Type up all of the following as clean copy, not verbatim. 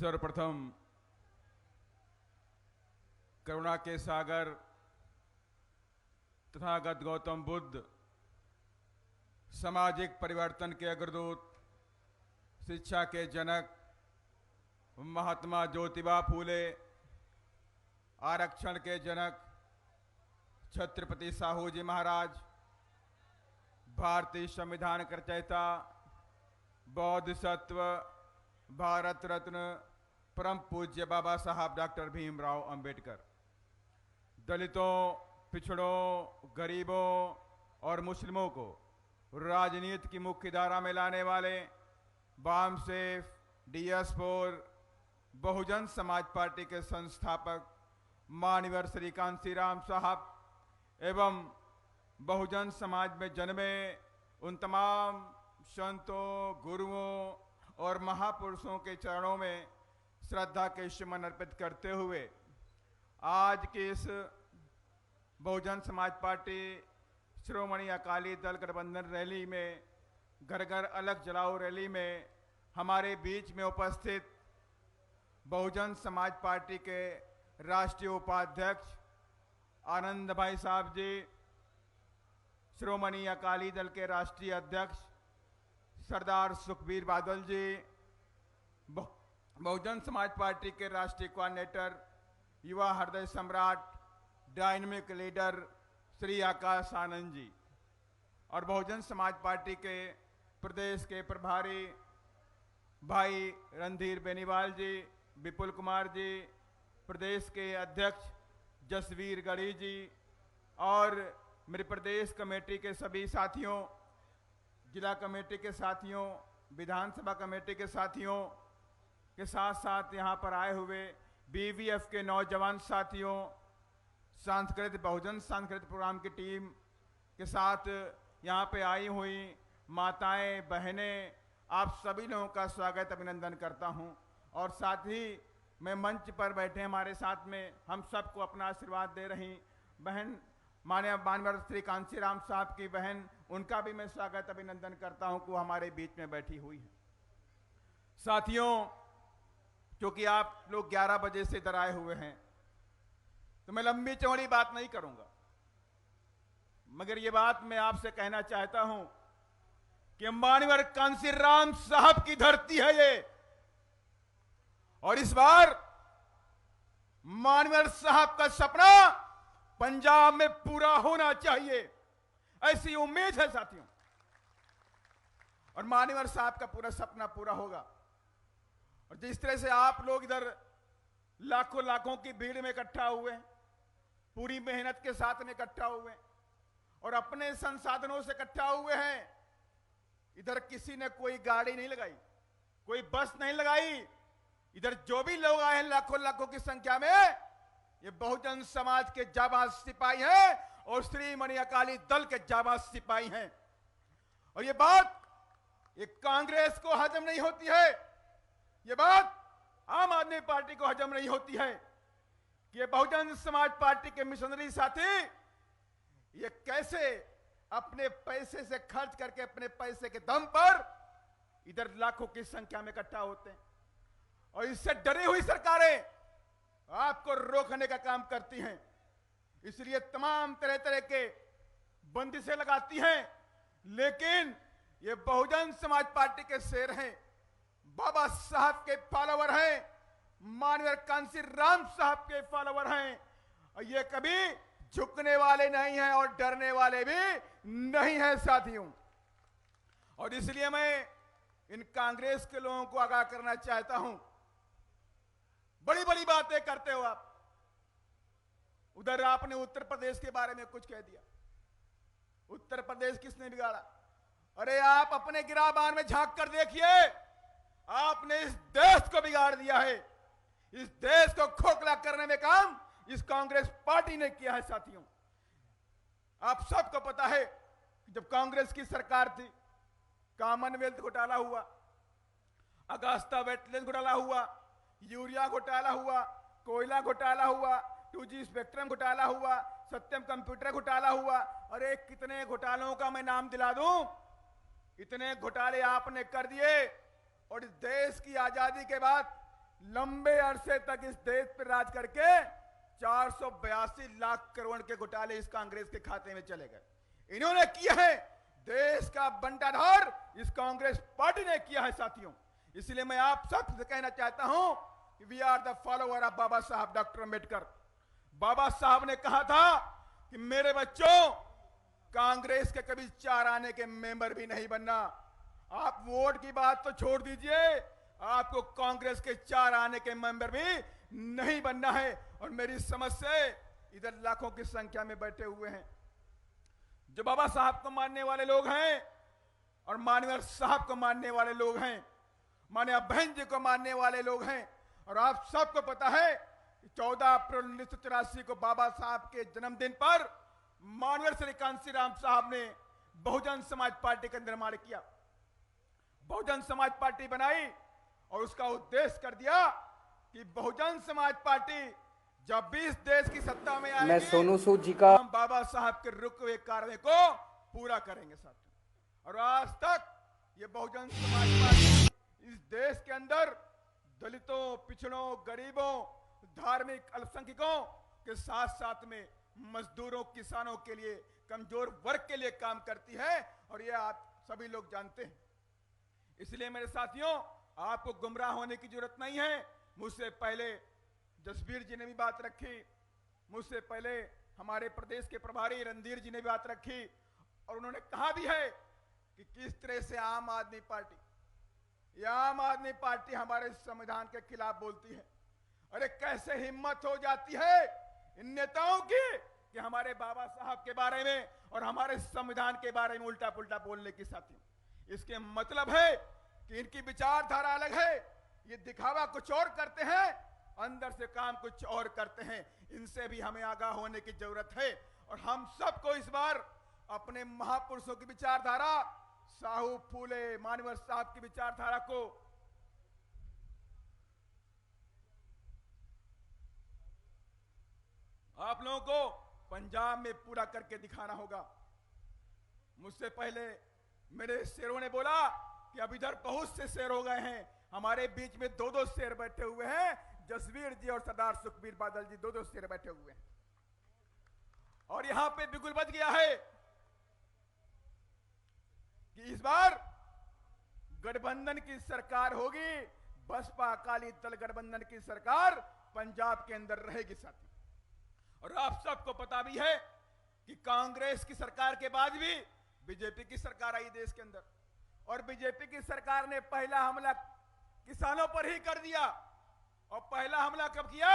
सर्वप्रथम करुणा के सागर तथागत गौतम बुद्ध, सामाजिक परिवर्तन के अग्रदूत, शिक्षा के जनक महात्मा ज्योतिबा फूले, आरक्षण के जनक छत्रपति साहू जी महाराज, भारतीय संविधान के रचयिता, बोधिसत्व, भारत रत्न परम पूज्य बाबा साहब डॉक्टर भीमराव अंबेडकर, दलितों, पिछड़ों, गरीबों और मुस्लिमों को राजनीति की मुख्य धारा में लाने वाले वामसेफ, DS4 बहुजन समाज पार्टी के संस्थापक माननीय श्री कांशीराम साहब एवं बहुजन समाज में जन्मे उन तमाम संतों, गुरुओं और महापुरुषों के चरणों में श्रद्धा के सुमन अर्पित करते हुए आज की इस बहुजन समाज पार्टी श्रोमणी अकाली दल गठबंधन रैली में, घर घर अलग जलाओ रैली में हमारे बीच में उपस्थित बहुजन समाज पार्टी के राष्ट्रीय उपाध्यक्ष आनंद भाई साहब जी, श्रोमणी अकाली दल के राष्ट्रीय अध्यक्ष सरदार सुखबीर बादल जी, बहुजन समाज पार्टी के राष्ट्रीय कोऑर्डिनेटर, युवा हृदय सम्राट, डायनेमिक लीडर श्री आकाश आनंद जी और बहुजन समाज पार्टी के प्रदेश के प्रभारी भाई रणधीर बेनीवाल जी, विपुल कुमार जी, प्रदेश के अध्यक्ष जसवीर गढ़ी जी और मेरे प्रदेश कमेटी के सभी साथियों, जिला कमेटी के साथियों, विधानसभा कमेटी के साथियों के साथ साथ यहाँ पर आए हुए BVF के नौजवान साथियों, सांस्कृतिक बहुजन सांस्कृतिक प्रोग्राम की टीम के साथ यहाँ पे आई हुई माताएं, बहनें, आप सभी लोगों का स्वागत अभिनंदन करता हूँ। और साथ ही मैं मंच पर बैठे हमारे साथ में हम सबको अपना आशीर्वाद दे रही बहन माननीय श्री कांशीराम साहब की बहन, उनका भी मैं स्वागत अभिनंदन करता हूं कि वो हमारे बीच में बैठी हुई है। साथियों, क्योंकि आप लोग 11 बजे से इधर आए हुए हैं तो मैं लंबी चौड़ी बात नहीं करूंगा, मगर ये बात मैं आपसे कहना चाहता हूं कि माननीय कांशीराम साहब की धरती है ये, और इस बार माननीय साहब का सपना पंजाब में पूरा होना चाहिए, ऐसी उम्मीद है साथियों। और माननीय साहब का पूरा सपना पूरा होगा। और जिस तरह से आप लोग इधर लाखों लाखों की भीड़ में इकट्ठा हुए हैं, पूरी मेहनत के साथ में इकट्ठा हुए हैं और अपने संसाधनों से इकट्ठा हुए हैं, इधर किसी ने कोई गाड़ी नहीं लगाई, कोई बस नहीं लगाई, इधर जो भी लोग आए हैं लाखों लाखों की संख्या में, ये बहुजन समाज के जाबाज सिपाही हैं और श्रोमणी अकाली दल के जाबाज सिपाही हैं। और ये बात ये कांग्रेस को हजम नहीं होती है, ये बात आम आदमी पार्टी को हजम नहीं होती है कि ये बहुजन समाज पार्टी के मिशनरी साथी ये कैसे अपने पैसे से खर्च करके अपने पैसे के दम पर इधर लाखों की संख्या में इकट्ठा होते हैं। और इससे डरी हुई सरकारें आपको रोकने का काम करती हैं, इसलिए तमाम तरह तरह के बंदिशें लगाती हैं। लेकिन ये बहुजन समाज पार्टी के शेर हैं, बाबा साहब के फॉलोवर हैं, माननीय कांशीराम साहब के फॉलोवर हैं, और ये कभी झुकने वाले नहीं हैं और डरने वाले भी नहीं हैं साथियों। और इसलिए मैं इन कांग्रेस के लोगों को आगाह करना चाहता हूं, बड़ी बड़ी बातें करते हो आप। उधर आपने उत्तर प्रदेश के बारे में कुछ कह दिया, उत्तर प्रदेश किसने बिगाड़ा? अरे आप अपने गिराबान में झांक कर देखिए, आपने इस देश को बिगाड़ दिया है। इस देश को खोखला करने में काम इस कांग्रेस पार्टी ने किया है साथियों। आप सबको पता है कि जब कांग्रेस की सरकार थी, कॉमनवेल्थ घोटाला हुआ, अगस्ता वेटलैंड घोटाला हुआ, यूरिया घोटाला हुआ, कोयला घोटाला हुआ, 2G स्पेक्ट्रम घोटाला हुआ, सत्यम कंप्यूटर घोटाला हुआ। अरे कितने घोटालों का मैं नाम दिला दूं, इतने घोटाले आपने कर दिए। और इस देश की आजादी के बाद लंबे अरसे तक इस देश पर राज करके 482 लाख करोड़ के घोटाले इस कांग्रेस के खाते में चले गए। इन्होंने किया है, देश का बंटाढार इस कांग्रेस पार्टी ने किया है साथियों। इसलिए मैं आप सबसे कहना चाहता हूं कि we are the follower of Baba Saheb doctor Ambedkar. बाबा साहब ने कहा था कि मेरे बच्चों, कांग्रेस के कभी 4 आने के मेंबर भी नहीं बनना। आप वोट की बात तो छोड़ दीजिए, आपको कांग्रेस के 4 आने के मेंबर भी नहीं बनना है। और मेरी समझ से इधर लाखों की संख्या में बैठे हुए हैं जो बाबा साहब को मानने वाले लोग हैं और माननीय साहब को मानने वाले लोग हैं, माननीय बहन जी को मानने वाले लोग हैं। और आप सबको पता है कि 14 अप्रैल 1984 को बाबा साहब के जन्मदिन पर माननीय श्री कांसी राम साहब ने बहुजन समाज पार्टी का निर्माण किया, बहुजन समाज पार्टी बनाई और उसका उद्देश्य कर दिया कि बहुजन समाज पार्टी जब भी इस देश की सत्ता में आएगी, मैं सोनू सूद जी का हम बाबा साहब के रुके हुए कार्य को पूरा करेंगे साथियों। और आज तक ये बहुजन समाज पार्टी इस देश के अंदर दलितों, पिछड़ों, गरीबों, धार्मिक अल्पसंख्यकों के साथ साथ में मजदूरों, किसानों के लिए, कमजोर वर्ग के लिए काम करती है और ये आप सभी लोग जानते हैं। इसलिए मेरे साथियों, आपको गुमराह होने की जरूरत नहीं है। मुझसे पहले जसबीर जी ने भी बात रखी, मुझसे पहले हमारे प्रदेश के प्रभारी रणधीर जी ने भी बात रखी और उन्होंने कहा भी है कि किस तरह से आम आदमी पार्टी हमारे संविधान के खिलाफ बोलती है। अरे कैसे हिम्मत हो जाती है इन नेताओं की कि हमारे बाबा साहब के बारे में और हमारे संविधान के बारे में उल्टा पुल्टा बोलने की। साथियों, इसके मतलब है कि इनकी विचारधारा अलग है, ये दिखावा कुछ और करते हैं, अंदर से काम कुछ और करते हैं। इनसे भी हमें आगाह होने की जरूरत है और हम सबको इस बार अपने महापुरुषों की विचारधारा, साहू फूले मानवर साहब की विचारधारा को आप लोगों को पंजाब में पूरा करके दिखाना होगा। मुझसे पहले मेरे शेरों ने बोला कि अब इधर बहुत से शेर हो गए हैं, हमारे बीच में 2-2 शेर बैठे हुए हैं, जसवीर जी और सरदार सुखबीर बादल जी 2-2 शेर बैठे हुए हैं। और यहां पे बिल्कुल बच गया है कि इस बार गठबंधन की सरकार होगी, बसपा अकाली दल गठबंधन की सरकार पंजाब के अंदर रहेगी साथी। और आप सबको पता भी है कि कांग्रेस की सरकार के बाद भी बीजेपी की सरकार आई देश के अंदर और बीजेपी की सरकार ने पहला हमला किसानों पर ही कर दिया। और पहला हमला कब किया?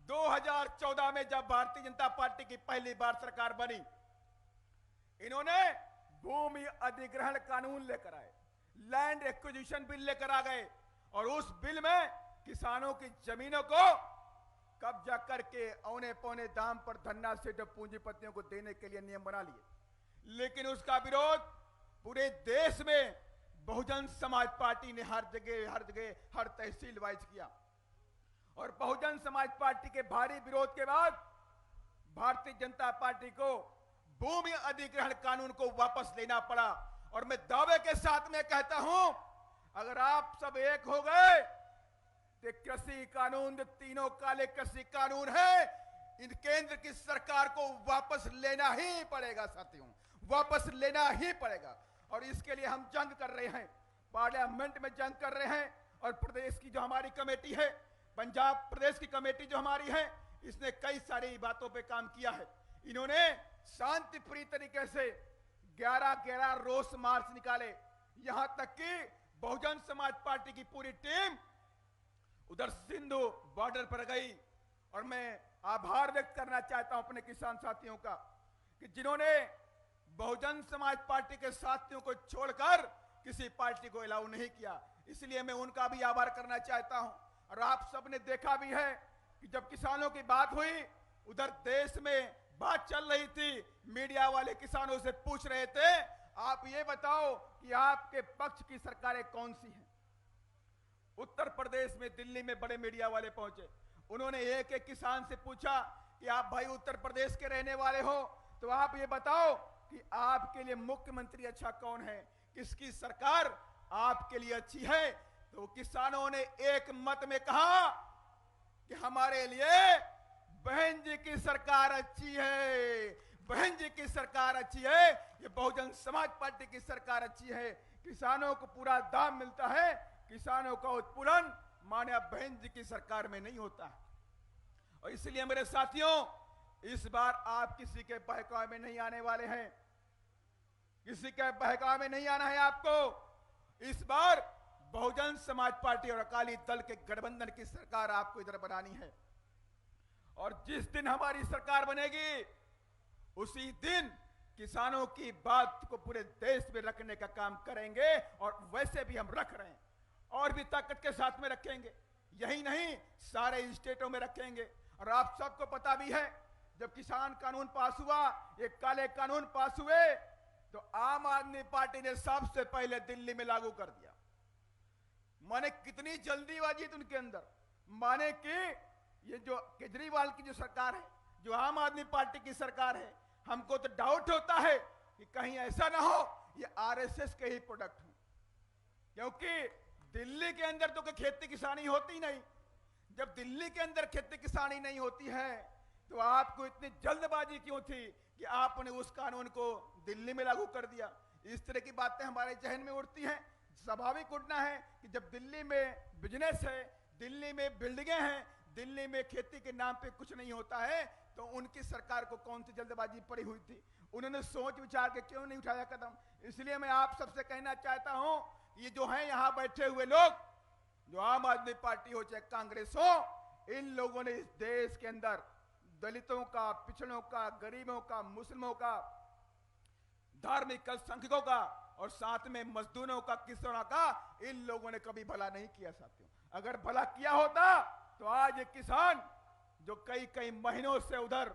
2014 में जब भारतीय जनता पार्टी की पहली बार सरकार बनी, इन्होंने भूमि अधिग्रहण कानून लेकर आए, लैंड एक्विजिशन बिल लेकर आ गए और उस बिल में किसानों की जमीनों को कब्जा करके औने पौने दाम पर धन्ना सेठ पूंजीपतियों को देने के लिए नियम बना लिए। लेकिन उसका विरोध पूरे देश में बहुजन समाज पार्टी ने हर जगह हर तहसील वाइज किया और बहुजन समाज पार्टी के भारी विरोध के बाद भारतीय जनता पार्टी को भूमि अधिग्रहण कानून को वापस लेना पड़ा। और मैं दावे के साथ में कहता हूं, अगर आप सब एक हो गए तो कृषि कानून, तीनों काले कृषि कानून है, इन केंद्र की सरकार को वापस लेना ही पड़ेगा साथियों, वापस लेना ही पड़ेगा। और इसके लिए हम जंग कर रहे हैं, पार्लियामेंट में जंग कर रहे हैं। और प्रदेश की जो हमारी कमेटी है, पंजाब प्रदेश की कमेटी जो हमारी है, इसने कई सारी बातों पे काम किया है। इन्होंने शांतिप्रिय तरीके से 11 रोष मार्च निकाले, यहां तक कि बहुजन समाज पार्टी की पूरी टीम उधर सिंधु बॉर्डर पर गई। और मैं आभार व्यक्त करना चाहता हूं अपने किसान साथियों का कि जिन्होंने बहुजन समाज पार्टी के साथियों को छोड़कर किसी पार्टी को अलाउ नहीं किया, इसलिए मैं उनका भी आभार करना चाहता हूं। और आप सबने देखा भी है कि जब किसानों की बात हुई, उधर देश में बात चल रही थी, मीडिया वाले किसानों से पूछ रहे थे, आप ये बताओ कि आपके पक्ष की सरकारें कौन सी हैं। उत्तर प्रदेश में, दिल्ली में बड़े मीडिया वाले पहुंचे, उन्होंने एक एक किसान से पूछा कि आप भाई उत्तर प्रदेश के रहने वाले हो, तो आप ये बताओ कि आपके लिए मुख्यमंत्री अच्छा कौन है, किसकी सरकार आपके लिए अच्छी है। तो किसानों ने एक मत में कहा कि हमारे लिए बहन जी की सरकार अच्छी है, बहन जी की सरकार अच्छी है, ये बहुजन समाज पार्टी की सरकार अच्छी है, किसानों को पूरा दाम मिलता है, किसानों का उत्पीड़न माननीय बहन जी की सरकार में नहीं होता। और इसलिए मेरे साथियों, इस बार आप किसी के बहकावे में नहीं आने वाले हैं, किसी के बहकावे में नहीं आना है आपको। इस बार बहुजन समाज पार्टी और अकाली दल के गठबंधन की सरकार आपको इधर बनानी है। और जिस दिन हमारी सरकार बनेगी उसी दिन किसानों की बात को पूरे देश में रखने का काम करेंगे, और वैसे भी हम रख रहे हैं और भी ताकत के साथ में रखेंगे। यही नहीं, सारे स्टेटों में रखेंगे। और आप सबको पता भी है, जब किसान कानून पास हुआ, ये काले कानून पास हुए, तो आम आदमी पार्टी ने सबसे पहले दिल्ली में लागू कर दिया। माने कितनी जल्दीबाजी थी उनके अंदर, माने कि ये जो केजरीवाल की जो सरकार है, जो आम आदमी पार्टी की सरकार है, हमको तो डाउट होता है कि कहीं ऐसा ना हो ये आरएसएस के ही प्रोडक्ट हो, क्योंकि दिल्ली के अंदर तो खेती किसानी होती नहीं। जब दिल्ली के अंदर खेती किसानी नहीं होती है तो आपको इतनी जल्दबाजी क्यों थी कि आपने उस कानून को दिल्ली में लागू कर दिया? इस तरह की बातें हमारे जहन में उठती हैं। स्वाभाविक उठना है कि जब दिल्ली में बिजनेस है, दिल्ली में बिल्डिंगें हैं, दिल्ली में खेती के नाम पे कुछ नहीं होता है, तो उनकी सरकार को कौन सी जल्दबाजी पड़ी हुई थी? उन्होंने सोच विचार के क्यों नहीं उठाया कदम? इसलिए मैं आप सबसे कहना चाहता हूं, ये जो हैं यहां बैठे हुए लोग, जो आम आदमी पार्टी हो चाहे कांग्रेस हो, इन लोगों ने इस देश के अंदर दलितों का, पिछड़ों का, गरीबों का, मुस्लिमों का, धार्मिक अल्पसंख्यकों का और साथ में मजदूरों का, किसानों का, इन लोगों ने कभी भला नहीं किया साथियों। अगर भला किया होता तो आज ये किसान जो कई कई महीनों से उधर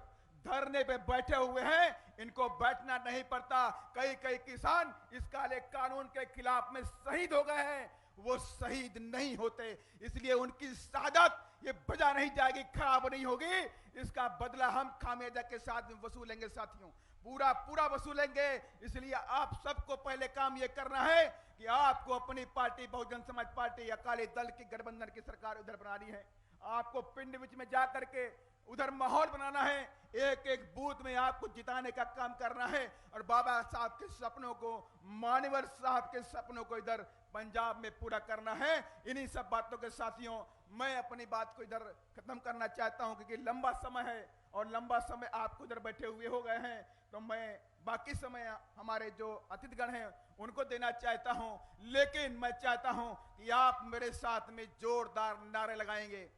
धरने पे बैठे हुए हैं, इनको बैठना नहीं पड़ता। कई कई किसान इस काले कानून के खिलाफ में शहीद हो गए हैं, वो शहीद नहीं होते। इसलिए उनकी शहादत ये बजा नहीं जाएगी, खराब नहीं होगी। इसका बदला हम खामियाजा के साथ वसूलेंगे साथियों, पूरा पूरा वसूलेंगे। इसलिए आप सबको पहले काम ये करना है कि आपको अपनी पार्टी बहुजन समाज पार्टी, अकाली दल की गठबंधन की सरकार उधर बनानी है। आपको पिंड विच में जा करके उधर माहौल बनाना है, एक एक बूथ में आपको जिताने का काम करना है और बाबा साहब के सपनों को, मान्यवर साहब के सपनों को इधर पंजाब में पूरा करना है। इन्हीं सब बातों के साथियों मैं अपनी बात को इधर खत्म करना चाहता हूं, क्योंकि लंबा समय है और लंबा समय आपको इधर बैठे हुए हो गए हैं, तो मैं बाकी समय हमारे जो अतिथिगण हैं उनको देना चाहता हूं। लेकिन मैं चाहता हूं कि आप मेरे साथ में जोरदार नारे लगाएंगे।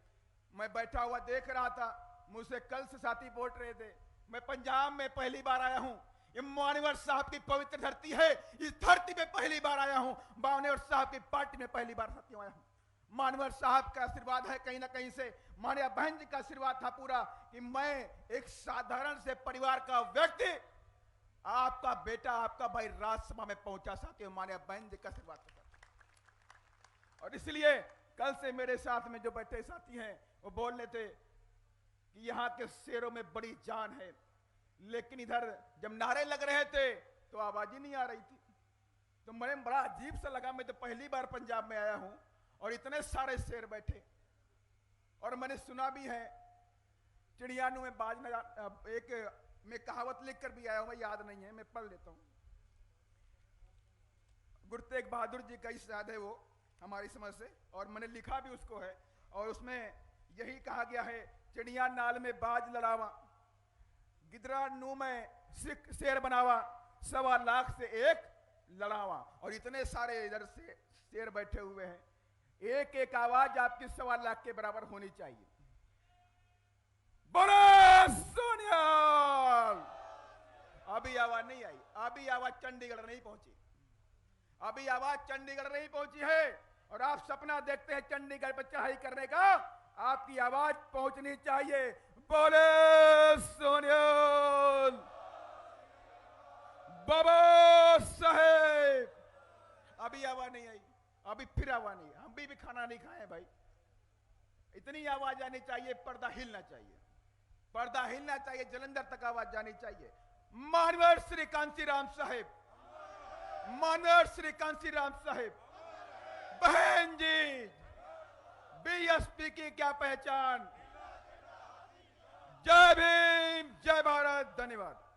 मैं बैठा हुआ देख रहा था, मुझसे कल से साथी बोल रहे थे, मैं पंजाब में पहली बार आया हूं, ये मान्यवर साहब की पवित्र धरती है, इस धरती में पहली बार आया हूं, मान्यवर साहब की पार्टी में पहली बार साथियों आया हूं। मान्यवर साहब का आशीर्वाद है, कहीं ना कहीं से माननीय बहन जी का आशीर्वाद था पूरा, कि मैं एक साधारण से परिवार का व्यक्ति, आपका बेटा, आपका भाई राज्यसभा में पहुंचा साथियों, माननीय बहन जी का आशीर्वाद था। और इसलिए कल से मेरे साथ में जो बैठे साथी हैं वो बोल रहे थे कि यहां के शेरों में बड़ी जान है, लेकिन इधर जब नारे लग रहे थे तो आवाज ही नहीं आ रही थी। तो मुझे बड़ा अजीब सा लगा, मैं तो पहली बार पंजाब में आया हूं और इतने सारे शेर बैठे, और मैंने सुना भी है चिड़ियानू में बाज न, एक मैं कहावत लिख कर भी आया हूं, मैं याद नहीं है, मैं पढ़ लेता हूं। गुरु तेग बहादुर जी का ही शायद है वो, हमारी समझ से, और मैंने लिखा भी उसको है, और उसमें यही कहा गया है, चिड़िया नाल में बाज लड़ावा, गिदरा नू में शेर बनावा, 1.25 लाख से एक लड़ावा। और इतने सारे इधर से शेर बैठे हुए हैं, एक एक आवाज आपकी 1.25 लाख के बराबर होनी चाहिए। बोलो सोनियाल। अभी आवाज नहीं आई, अभी आवाज चंडीगढ़ नहीं पहुंची, अभी आवाज चंडीगढ़ नहीं पहुंची है। और आप सपना देखते हैं चंडीगढ़ पर चढ़ाई करने का, आपकी आवाज पहुंचनी चाहिए। बोले सोनियाल, बाबा साहेब। अभी आवाज नहीं आई, अभी फिर आवाज नहीं, हम भी खाना नहीं खाए भाई। इतनी आवाज आनी चाहिए, पर्दा हिलना चाहिए, पर्दा हिलना चाहिए, जलंधर तक आवाज जानी चाहिए। मानवर श्री कांसीराम साहेब, मानवर श्री कांसीराम साहेब, बहन मोहन जी, बीएसपी की क्या पहचान। जय भीम, जय भारत, धन्यवाद।